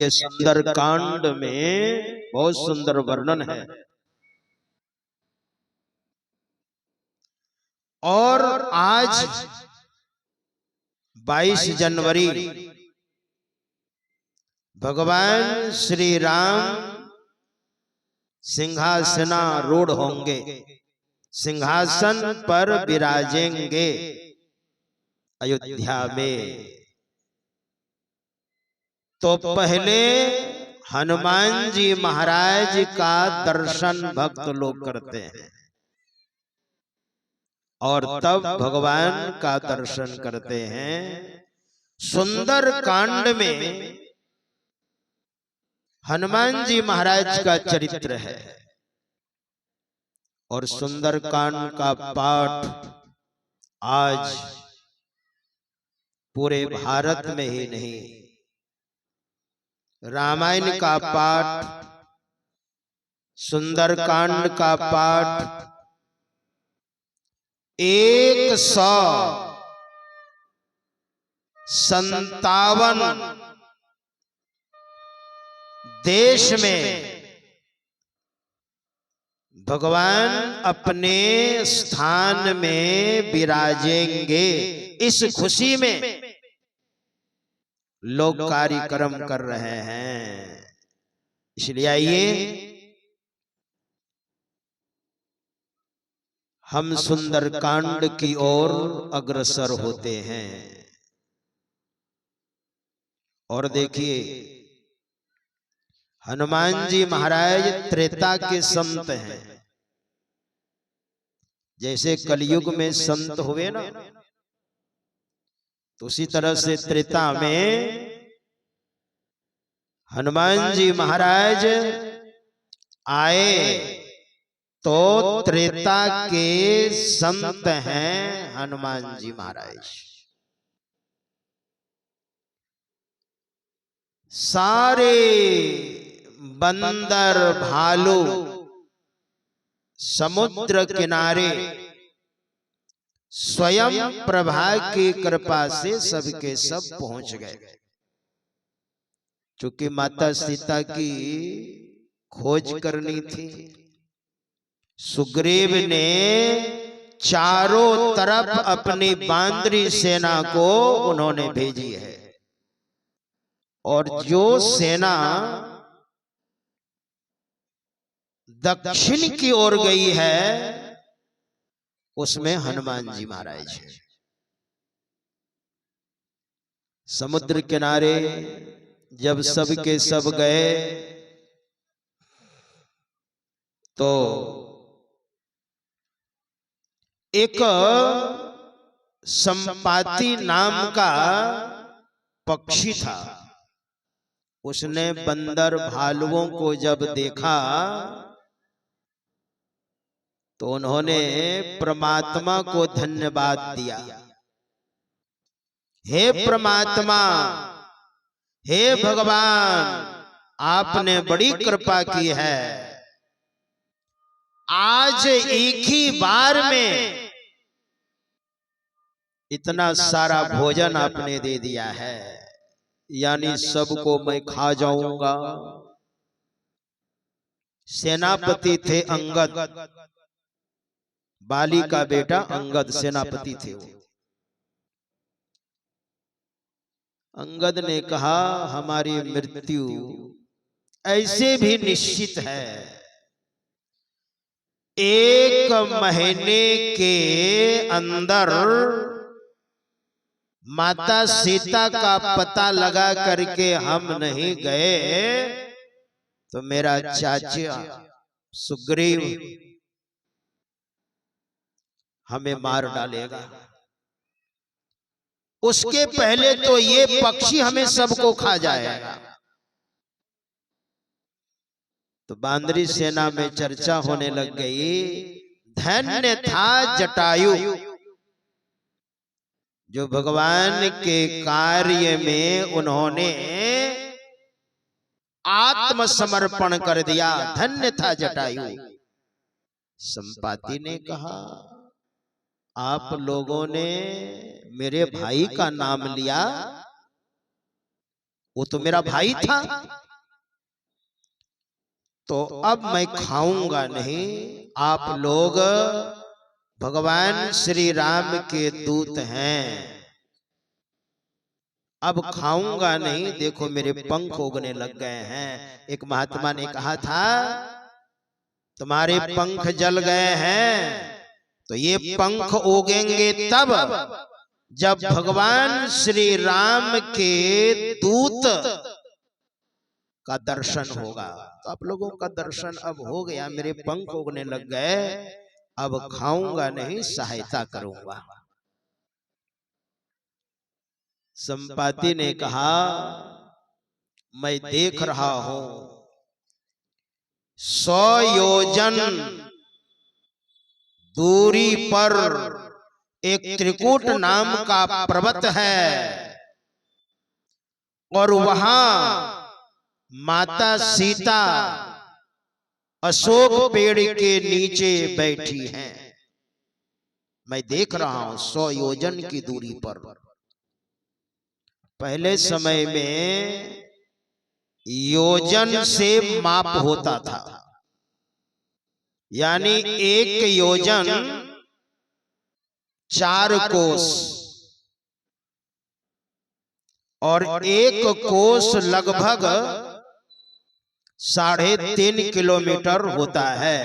ये सुंदर कांड में बहुत सुंदर वर्णन है। और आज 22 जनवरी भगवान श्री राम सिंहासनारूढ़ होंगे, सिंहासन पर विराजेंगे अयोध्या में। तो पहले हनुमान जी महाराज का दर्शन भक्त लोग करते हैं और तब भगवान का दर्शन करते हैं। सुंदर कांड में हनुमान जी महाराज का चरित्र है और सुंदर कांड का पाठ आज पूरे भारत में ही नहीं, रामायण का पाठ, सुंदर कांड का पाठ 157 देश में भगवान अपने स्थान में विराजेंगे। इस खुशी में लोग कार्यक्रम कर रहे हैं। इसलिए आइए हम सुंदर कांड की ओर अग्रसर होते हैं। और देखिए, हनुमान जी महाराज त्रेता के संत हैं। जैसे कलयुग में संत हुए ना, तो उसी तरह से त्रेता में हनुमान जी महाराज आए तो त्रेता के संत हैं हनुमान जी महाराज। सारे बंदर भालू समुद्र किनारे स्वयं प्रभा की कृपा से सबके सब पहुंच गए। चूंकि माता सीता की खोज करनी थी, सुग्रीव ने चारों तरफ अपनी बांदरी सेना को उन्होंने भेजी है। और जो सेना दक्षिण की ओर गई है उसमें हनुमान जी महाराज है। समुद्र किनारे जब सब के सब गए तो एक संपाति नाम का पक्षी था। उसने बंदर भालुओं को जब देखा तो उन्होंने परमात्मा को धन्यवाद दिया। हे परमात्मा, हे भगवान, आपने बड़ी कृपा की है। आज एक ही बार में इतना सारा भोजन आपने दे दिया है, यानी सबको मैं खा जाऊंगा। सेनापति थे अंगद, बाली का बेटा अंगद सेनापति थे वो। अंगद ने कहा हमारी मृत्यु ऐसे भी निश्चित है, 1 महीने के अंदर माता सीता का पता लगा करके हम नहीं गए तो मेरा चाचा सुग्रीव हमें मार डालेगा। उसके पहले तो ये पक्षी हमें सबको खा जाएगा। तो बांदरी सेना में चर्चा होने लग गई। धन्य था जटायु जो भगवान के कार्य में उन्होंने आत्मसमर्पण कर दिया। धन्य था जटायु। संपाति ने कहा आप लोगों ने मेरे भाई का नाम लिया, वो तो मेरा भाई था, तो अब मैं खाऊंगा नहीं। आप लोग भगवान श्री राम के दूत हैं, अब खाऊंगा नहीं। देखो मेरे पंख उगने लग गए हैं। एक महात्मा ने कहा था, तुम्हारे पंख जल गए हैं, तो ये पंख उगेंगे तब जब भगवान श्री राम के दूत का दर्शन होगा। तो आप लोगों का दर्शन अब हो गया, मेरे पंख उगने लग गए, अब खाऊंगा नहीं, सहायता करूंगा। संपाति ने कहा, मैं देख रहा हूं 100 योजन दूरी पर एक त्रिकूट नाम का पर्वत है, और वहां माता सीता अशोक पेड़ के नीचे बैठी हैं। मैं देख रहा हूं 100 योजन की दूरी पर। पहले समय में योजन से माप होता था, यानी एक योजन 4 कोस, और एक कोस लगभग 3.5 किलोमीटर होता है।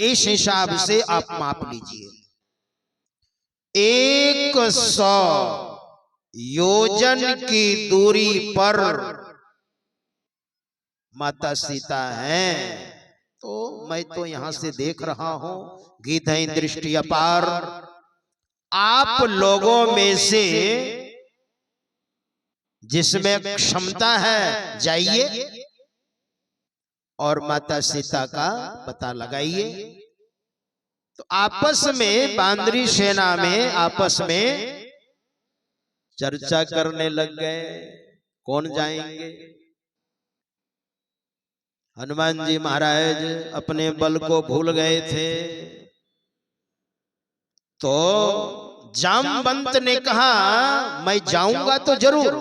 इस हिसाब से आप माप लीजिए। 100 योजन की दूरी पर माता सीता हैं। तो मैं तो यहां से देख रहा हूं, गीत है दृष्टि अपार। आप लोगों में से जिसमें क्षमता है, जाइए और माता सीता का पता लगाइए। तो आपस में बांदरी सेना में आपस में चर्चा करने लग गए, कौन जाएंगे। हनुमान जी महाराज अपने बल को भूल गए थे, तो जामवंत ने कहा, मैं जाऊंगा तो जरूर,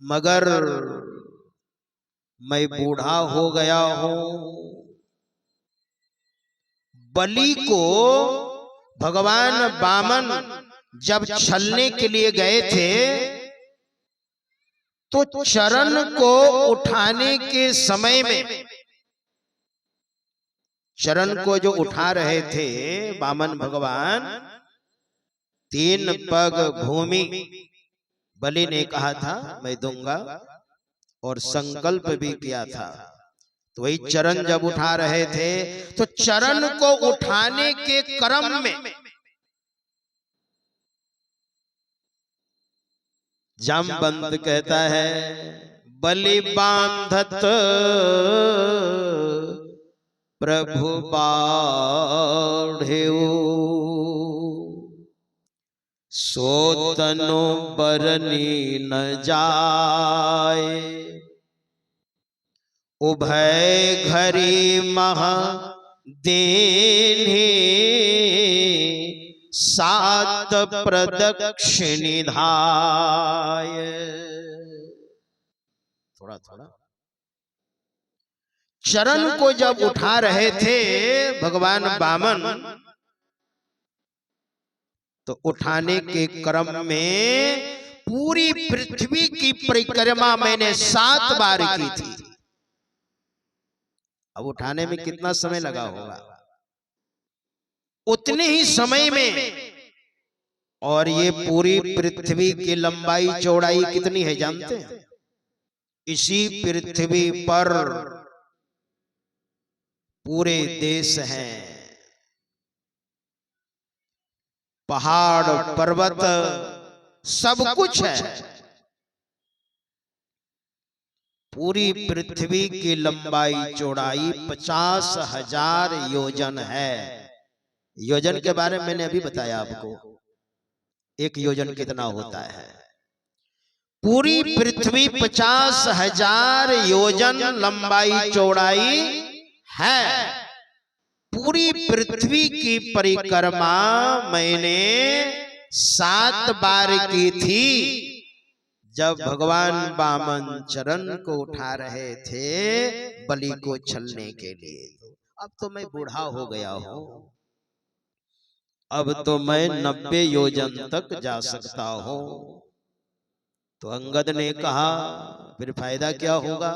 मगर मैं बूढ़ा हो गया हूं। बलि को भगवान वामन जब छलने के लिए गए थे, तो चरण को उठाने के समय में, चरण को जो उठा रहे थे वामन भगवान, 3 पग भूमि बलि ने कहा था मैं दूंगा, और संकल्प भी किया था। तो वही चरण जब उठा रहे थे, तो चरण को उठाने के क्रम में जामवंत कहता है, बलि बांधत प्रभु बाढ़ेऊ, सो तनु बरनी न जाए, उभय घरी महा देने, 7 प्रदक्षिणी धाय। थोड़ा थोड़ा चरण को जब उठा रहे थे भगवान वामन, तो उठाने के क्रम में पूरी पृथ्वी की परिक्रमा मैंने 7 बार की थी। अब उठाने में कितना समय लगा होगा, उतने ही समय में। और ये पूरी पृथ्वी की लंबाई चौड़ाई कितनी है जानते हैं? इसी पृथ्वी पर पूरे देश हैं, पहाड़ पर्वत सब कुछ है। पूरी पृथ्वी की लंबाई चौड़ाई 50,000 योजन है। योजन के बारे में मैंने अभी बताया आपको, एक योजन कितना होता है। पूरी पृथ्वी 50,000 योजन लंबाई चौड़ाई है। पूरी पृथ्वी की परिक्रमा मैंने 7 बार की थी, जब भगवान वामन चरण को उठा रहे थे बलि को छलने के लिए। अब तो मैं बूढ़ा हो गया हूं, अब तो मैं 90 योजन तक जा सकता हूं। तो अंगद ने कहा फिर फायदा क्या होगा,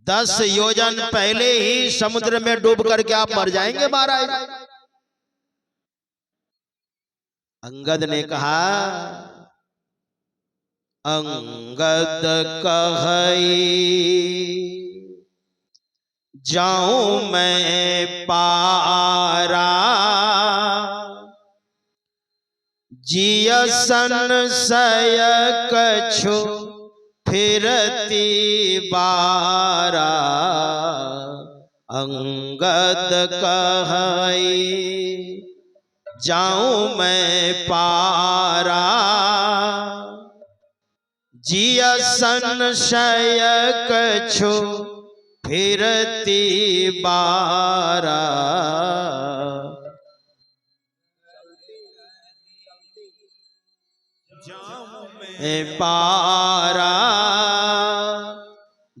10 योजन पहले ही समुद्र में डूब करके आप मर जाएंगे महाराज। अंगद ने कहा अंगद कहई जाऊं मैं पारा, जिय संशय कछु फिरती बारा। अंगद कहई जाऊं मैं पारा, जिय संशय कछु फिरती बारा। पारा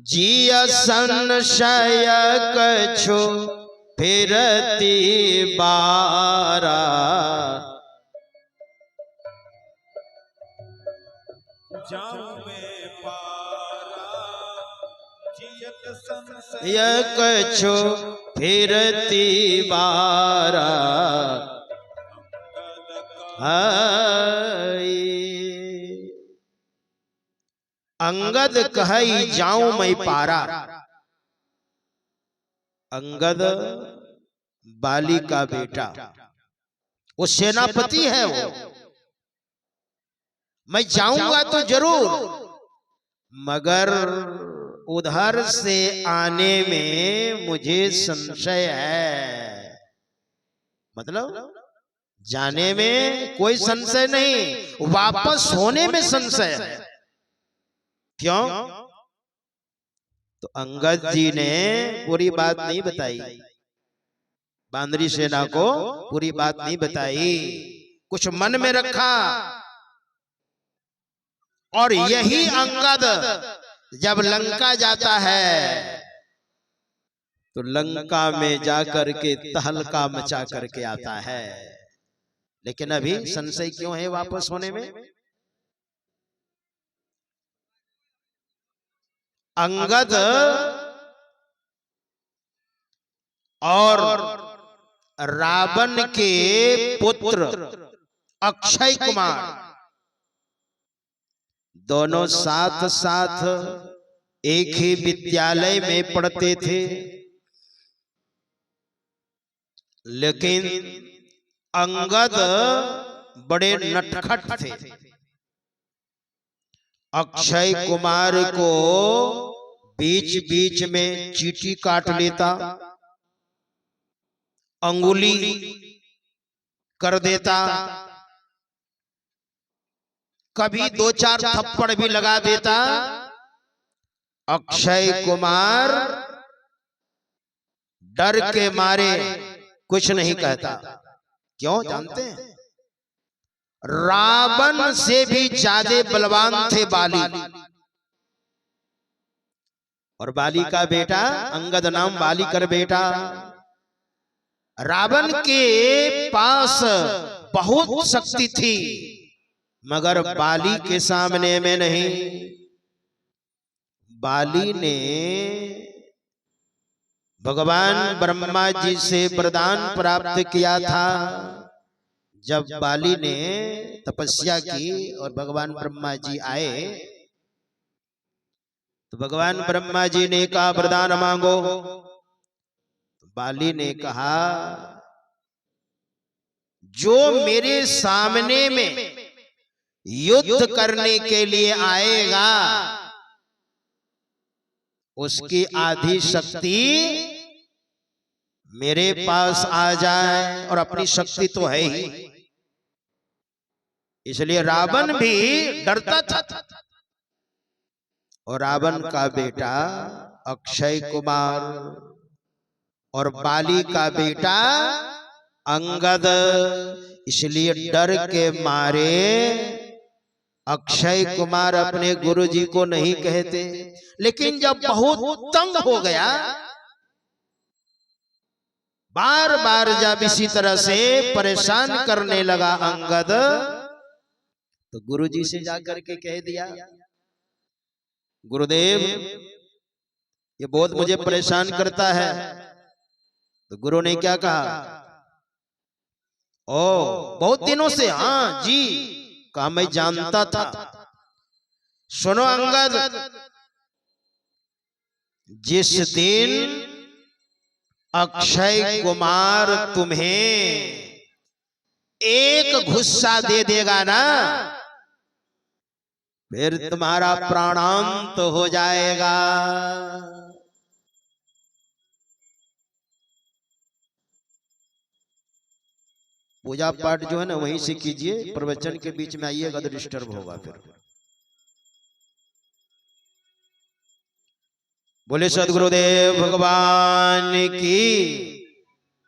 जिय संशय कछु फिरती बारा। कछु फिरती बारा। अंगद कहई जाऊं मैं पारा। अंगद बाली का बेटा, वो सेनापति है, वो मैं जाऊंगा तो जरूर, मगर उधर से आने में मुझे संशय है। मतलब जाने में कोई संशय नहीं, वापस होने में संशय है। क्यों? तो अंगद जी ने पूरी बात नहीं बताई, बांदरी सेना को पूरी बात नहीं बताई, कुछ मन में रखा। और यही अंगद जब लंका जाता है तो लंका में जाकर के तहलका मचा करके आता है। लेकिन अभी संशय क्यों है वापस होने में? अंगद और रावण के पुत्र अक्षय कुमार दोनों साथ साथ एक ही विद्यालय में पढ़ते थे, लेकिन अंगद बड़े नटखट थे। अक्षय कुमार को बीच बीच में चींटी काट लेता, अंगुली कर देता, कभी 2-4 थप्पड़ भी लगा देता। अक्षय कुमार डर के मारे कुछ नहीं कहता। क्यों जानते हैं? रावण से भी ज्यादा बलवान थे बाली, और बाली का बेटा अंगद नाम बाली कर बेटा। रावण के पास बहुत शक्ति थी, मगर बाली के सामने में नहीं। बाली ने भगवान ब्रह्मा जी से वरदान प्राप्त किया था। जब बाली ने तपस्या की और भगवान ब्रह्मा जी आए तो भगवान ब्रह्मा जी ने कहा वरदान मांगो। तो बाली ने कहा जो मेरे सामने में युद्ध करने के लिए आएगा उसकी आधी शक्ति मेरे पास आ जाए, और अपनी शक्ति तो है ही, इसलिए रावण भी डरता था। और रावण का बेटा अक्षय कुमार और बाली का बेटा अंगद इसलिए डर के मारे अक्षय कुमार अपने गुरु जी को नहीं कहते, लेकिन जब बहुत तंग हो गया, बार बार जब इसी तरह से परेशान करने लगा अंगद, तो गुरु जी से जाकर के कह दिया, गुरुदेव ये बहुत मुझे परेशान करता है। तो गुरु ने क्या कहा, ओ बहुत दिनों से, हाँ जी, कहा मैं जानता था। सुनो अंगद, जिस दिन अक्षय कुमार तुम्हें एक गुस्सा दे देगा ना, फिर तुम्हारा प्राणांत हो जाएगा। पूजा पाठ जो है ना वहीं से कीजिए, प्रवचन के बीच में आइएगा तो डिस्टर्ब होगा फिर। बोले सद्गुरुदेव भगवान की।